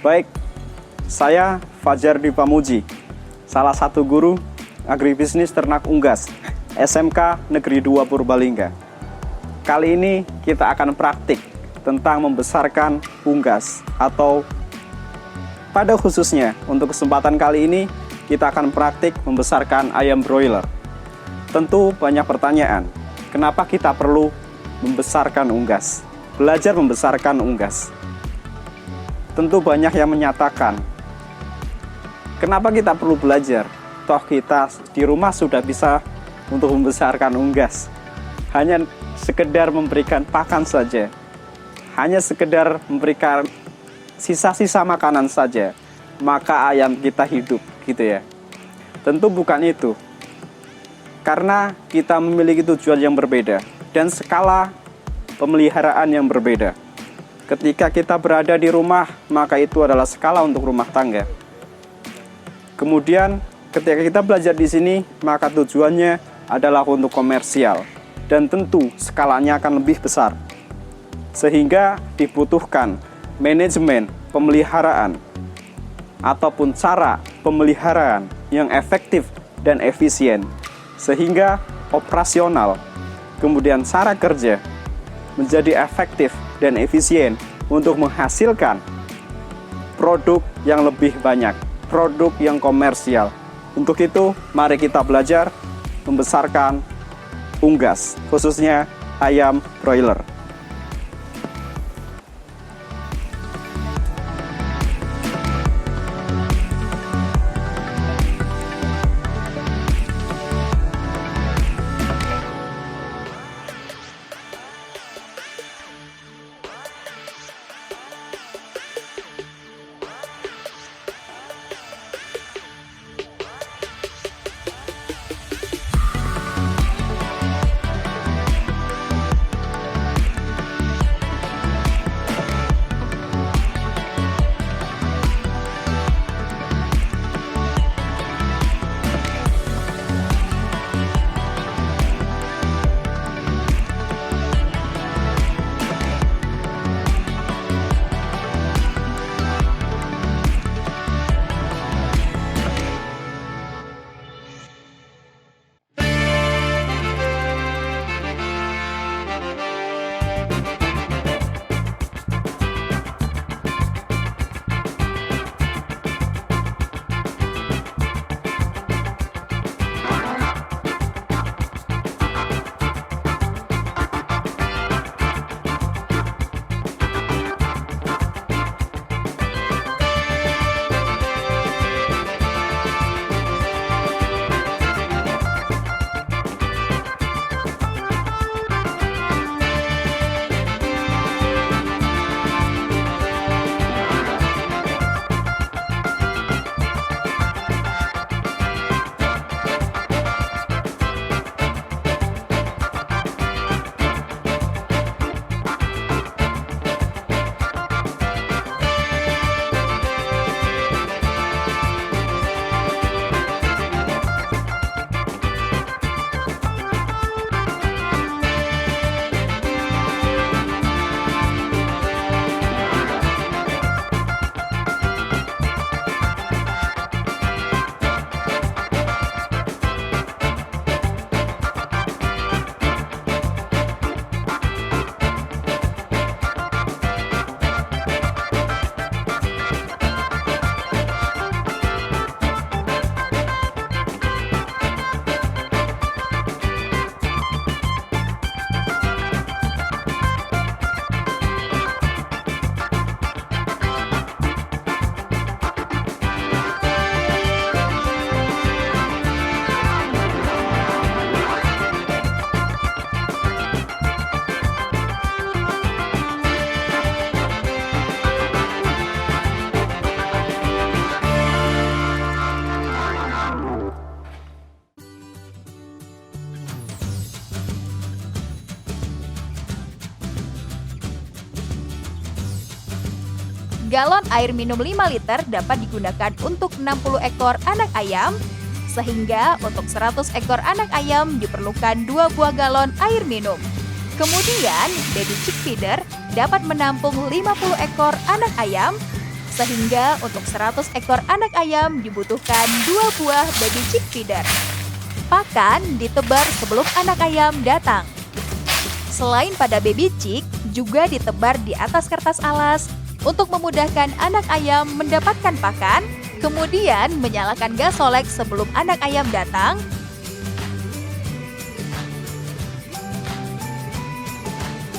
Baik, saya Fajar Dipamuji, salah satu guru agribisnis ternak unggas SMK Negeri 2 Purbalingga. Kali ini kita akan praktik tentang membesarkan unggas, atau pada khususnya untuk kesempatan kali ini kita akan praktik membesarkan ayam broiler. Tentu banyak pertanyaan, kenapa kita perlu membesarkan unggas, belajar membesarkan unggas. Tentu banyak yang menyatakan, kenapa kita perlu belajar? Toh kita di rumah sudah bisa untuk membesarkan unggas. Hanya sekedar memberikan pakan saja. Hanya sekedar memberikan sisa-sisa makanan saja, maka ayam kita hidup, gitu ya. Tentu bukan itu. Karena kita memiliki tujuan yang berbeda dan skala pemeliharaan yang berbeda. Ketika kita berada di rumah, maka itu adalah skala untuk rumah tangga. Kemudian ketika kita belajar di sini, maka tujuannya adalah untuk komersial dan tentu skalanya akan lebih besar. Sehingga dibutuhkan manajemen pemeliharaan ataupun cara pemeliharaan yang efektif dan efisien, sehingga operasional kemudian cara kerja menjadi efektif dan efisien untuk menghasilkan produk yang lebih banyak, produk yang komersial. Untuk itu, mari kita belajar membesarkan unggas, khususnya ayam broiler. Galon air minum 5 liter dapat digunakan untuk 60 ekor anak ayam, sehingga untuk 100 ekor anak ayam diperlukan 2 buah galon air minum. Kemudian, baby chick feeder dapat menampung 50 ekor anak ayam, Sehingga untuk 100 ekor anak ayam dibutuhkan 2 buah baby chick feeder. Pakan ditebar sebelum anak ayam datang. Selain pada baby chick, juga ditebar di atas kertas alas untuk memudahkan anak ayam mendapatkan pakan, kemudian menyalakan gas solek sebelum anak ayam datang.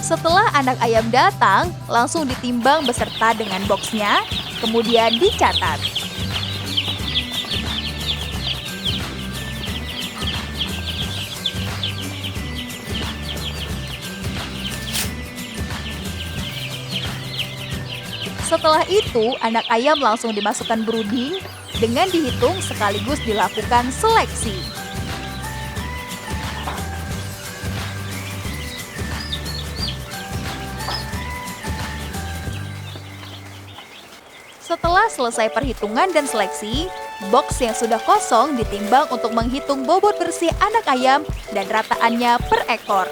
Setelah anak ayam datang, langsung ditimbang beserta dengan boxnya, kemudian dicatat. Setelah itu, anak ayam langsung dimasukkan brooding dengan dihitung sekaligus dilakukan seleksi. Setelah selesai perhitungan dan seleksi, box yang sudah kosong ditimbang untuk menghitung bobot bersih anak ayam dan rataannya per ekor.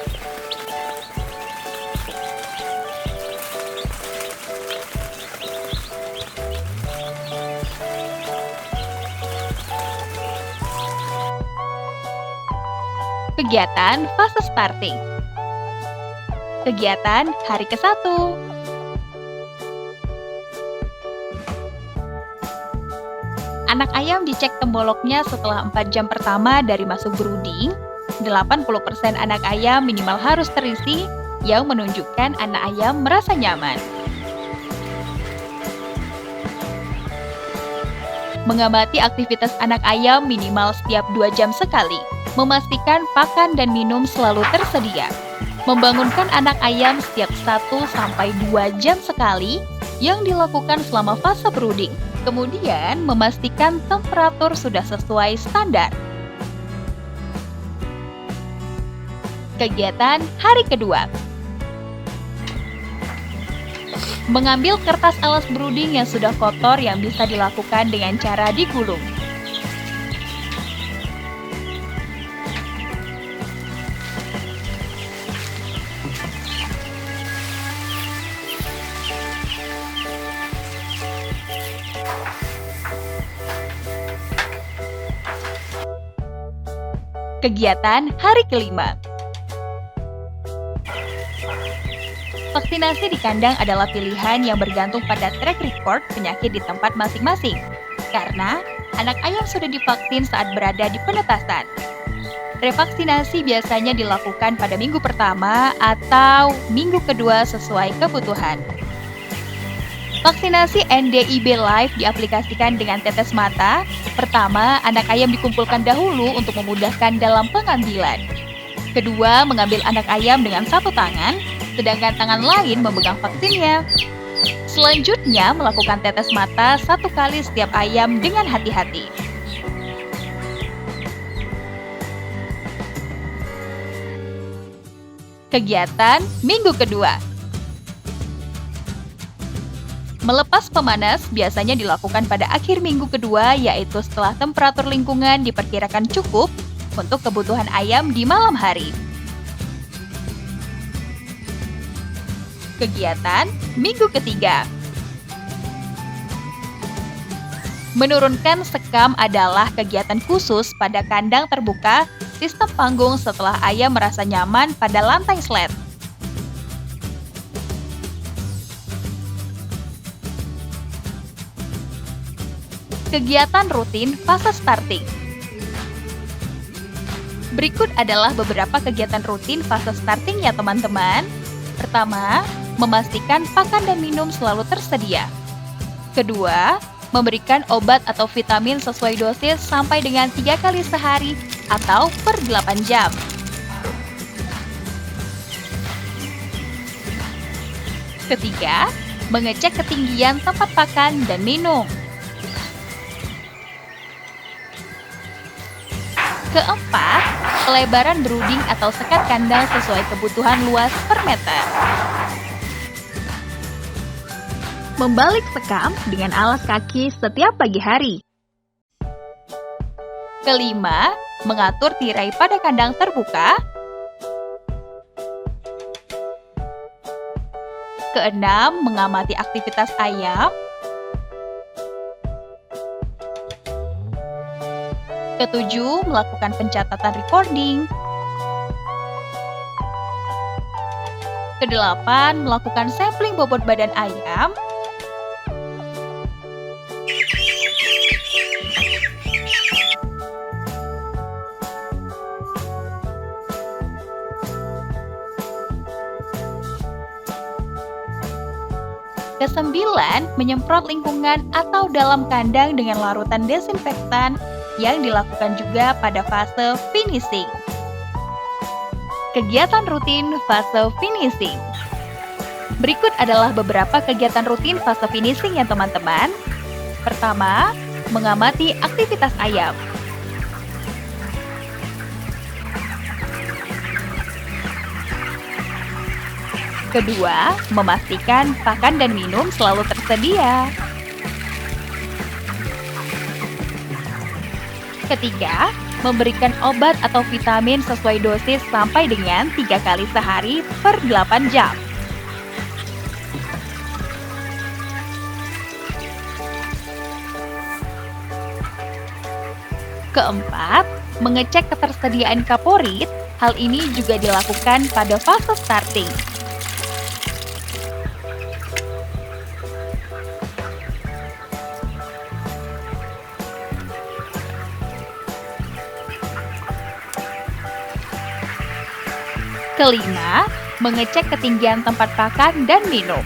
Kegiatan fase starting. Kegiatan hari ke-1. Anak ayam dicek temboloknya setelah 4 jam pertama dari masuk brooding. 80% anak ayam minimal harus terisi, yang menunjukkan anak ayam merasa nyaman. Mengamati aktivitas anak ayam minimal setiap 2 jam sekali. Memastikan pakan dan minum selalu tersedia. Membangunkan anak ayam setiap 1-2 jam sekali yang dilakukan selama fase brooding. Kemudian memastikan temperatur sudah sesuai standar. Kegiatan hari kedua. Mengambil kertas alas brooding yang sudah kotor yang bisa dilakukan dengan cara digulung. Kegiatan hari kelima. Vaksinasi di kandang adalah pilihan yang bergantung pada track record penyakit di tempat masing-masing. Karena anak ayam sudah divaksin saat berada di penetasan. Revaksinasi biasanya dilakukan pada minggu pertama atau minggu kedua sesuai kebutuhan. Vaksinasi NDIB Live diaplikasikan dengan tetes mata. Pertama, anak ayam dikumpulkan dahulu untuk memudahkan dalam pengambilan. Kedua, mengambil anak ayam dengan satu tangan, sedangkan tangan lain memegang vaksinnya. Selanjutnya, melakukan tetes mata 1 kali setiap ayam dengan hati-hati. Kegiatan minggu kedua. Melepas pemanas biasanya dilakukan pada akhir minggu kedua, yaitu setelah temperatur lingkungan diperkirakan cukup untuk kebutuhan ayam di malam hari. Kegiatan minggu ketiga. Menurunkan sekam adalah kegiatan khusus pada kandang terbuka sistem panggung setelah ayam merasa nyaman pada lantai slat. Kegiatan rutin fase starting. Berikut adalah beberapa kegiatan rutin fase starting ya teman-teman. Pertama, memastikan pakan dan minum selalu tersedia. Kedua, memberikan obat atau vitamin sesuai dosis sampai dengan 3 kali sehari atau per 8 jam. Ketiga, mengecek ketinggian tempat pakan dan minum. Keempat, pelebaran brooding atau sekat kandang sesuai kebutuhan luas per meter. Membalik sekam dengan alas kaki setiap pagi hari. Kelima, mengatur tirai pada kandang terbuka. Keenam, mengamati aktivitas ayam. Ketujuh, melakukan pencatatan recording. Kedelapan, melakukan sampling bobot badan ayam. Kesembilan, menyemprot lingkungan atau dalam kandang dengan larutan desinfektan yang dilakukan juga pada fase finishing. Kegiatan rutin fase finishing. Berikut adalah beberapa kegiatan rutin fase finishing ya teman-teman. Pertama, mengamati aktivitas ayam. Kedua, memastikan pakan dan minum selalu tersedia. Ketiga, memberikan obat atau vitamin sesuai dosis sampai dengan 3 kali sehari per 8 jam. Keempat, mengecek ketersediaan kaporit. Hal ini juga dilakukan pada fase starting. Kelima, mengecek ketinggian tempat pakan dan minum.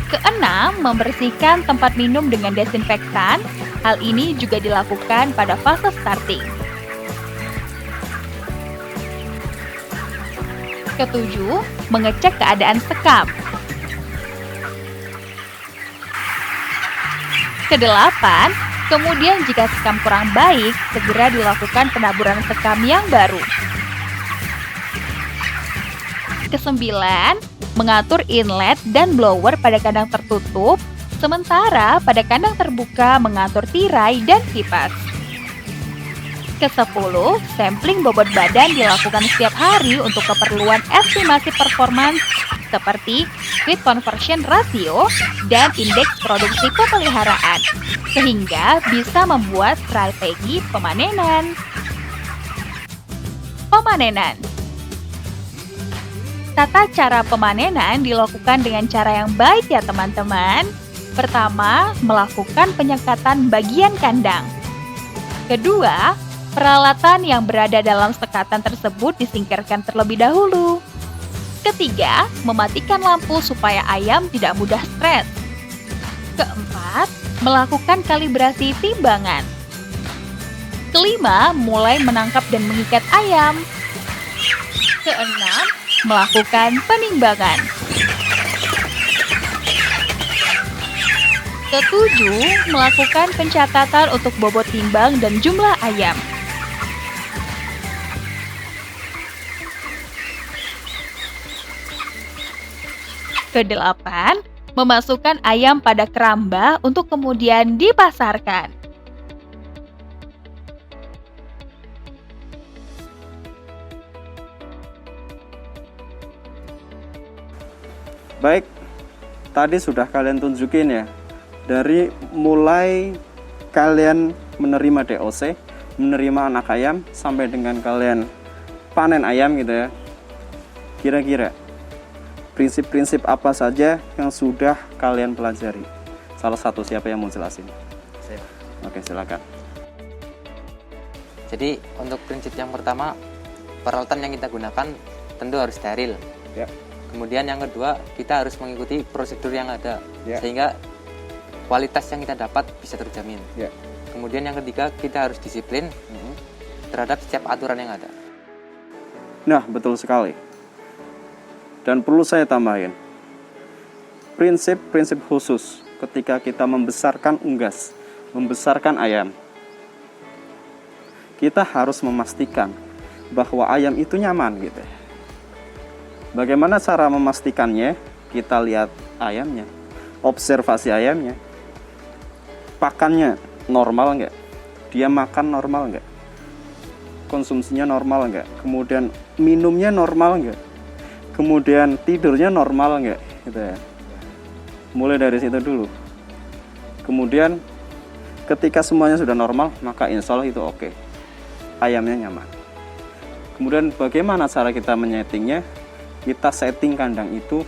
Keenam, membersihkan tempat minum dengan desinfektan. Hal ini juga dilakukan pada fase starting. Ketujuh, mengecek keadaan sekam. Kedelapan, kemudian jika sekam kurang baik, segera dilakukan penaburan sekam yang baru. Kesembilan, mengatur inlet dan blower pada kandang tertutup, sementara pada kandang terbuka mengatur tirai dan kipas. Ke-10, sampling bobot badan dilakukan setiap hari untuk keperluan estimasi performance seperti feed conversion ratio dan indeks produksi pemeliharaan, sehingga bisa membuat strategi pemanenan. Pemanenan. Tata cara pemanenan dilakukan dengan cara yang baik ya teman-teman. Pertama, melakukan penyekatan bagian kandang. Kedua, peralatan yang berada dalam sekatan tersebut disingkirkan terlebih dahulu. Ketiga, mematikan lampu supaya ayam tidak mudah stres. Keempat, melakukan kalibrasi timbangan. Kelima, mulai menangkap dan mengikat ayam. Keenam, melakukan penimbangan. Ketujuh, melakukan pencatatan untuk bobot timbang dan jumlah ayam. Kedelapan, memasukkan ayam pada keramba untuk kemudian dipasarkan. Baik, tadi sudah kalian tunjukin ya, dari mulai kalian menerima DOC, menerima anak ayam, sampai dengan kalian panen ayam gitu ya. Kira-kira prinsip-prinsip apa saja yang sudah kalian pelajari? Salah satu, siapa yang mau jelasin? Saya. Oke, silakan. Jadi untuk prinsip yang pertama, peralatan yang kita gunakan tentu harus steril. Ya. Kemudian yang kedua, kita harus mengikuti prosedur yang ada, Ya. sehingga kualitas yang kita dapat bisa terjamin. Ya. Kemudian yang ketiga, kita harus disiplin terhadap setiap aturan yang ada. Nah, betul sekali. Dan perlu saya tambahin, prinsip-prinsip khusus ketika kita membesarkan unggas, membesarkan ayam. Kita harus memastikan bahwa ayam itu nyaman gitu. Bagaimana cara memastikannya? Kita lihat ayamnya, observasi ayamnya. Pakannya normal nggak? Dia makan normal nggak? konsumsinya normal nggak, kemudian minumnya normal nggak, kemudian tidurnya normal nggak, gitu ya. Mulai dari situ dulu. Kemudian ketika semuanya sudah normal, maka insya Allah itu oke. Ayamnya nyaman. Kemudian bagaimana cara kita menyetingnya? Kita setting kandang itu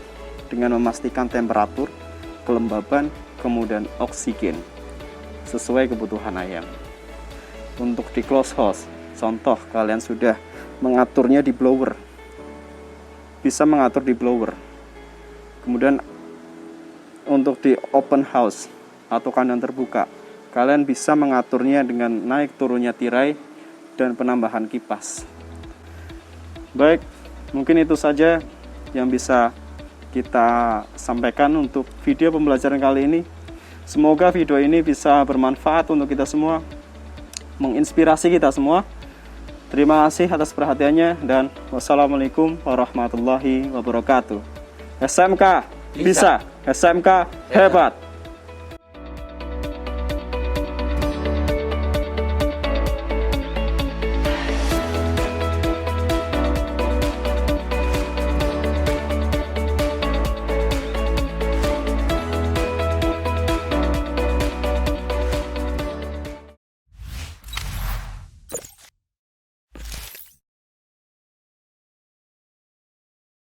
dengan memastikan temperatur, kelembaban, kemudian oksigen sesuai kebutuhan ayam. Untuk di close house, contoh kalian sudah mengaturnya di blower, bisa mengatur di blower. Kemudian untuk di open house atau kandang terbuka, kalian bisa mengaturnya dengan naik turunnya tirai dan penambahan kipas. Baik, mungkin itu saja yang bisa kita sampaikan untuk video pembelajaran kali ini. Semoga video ini bisa bermanfaat untuk kita semua, menginspirasi kita semua. Terima kasih atas perhatiannya dan wassalamualaikum warahmatullahi wabarakatuh. SMK bisa, SMK hebat.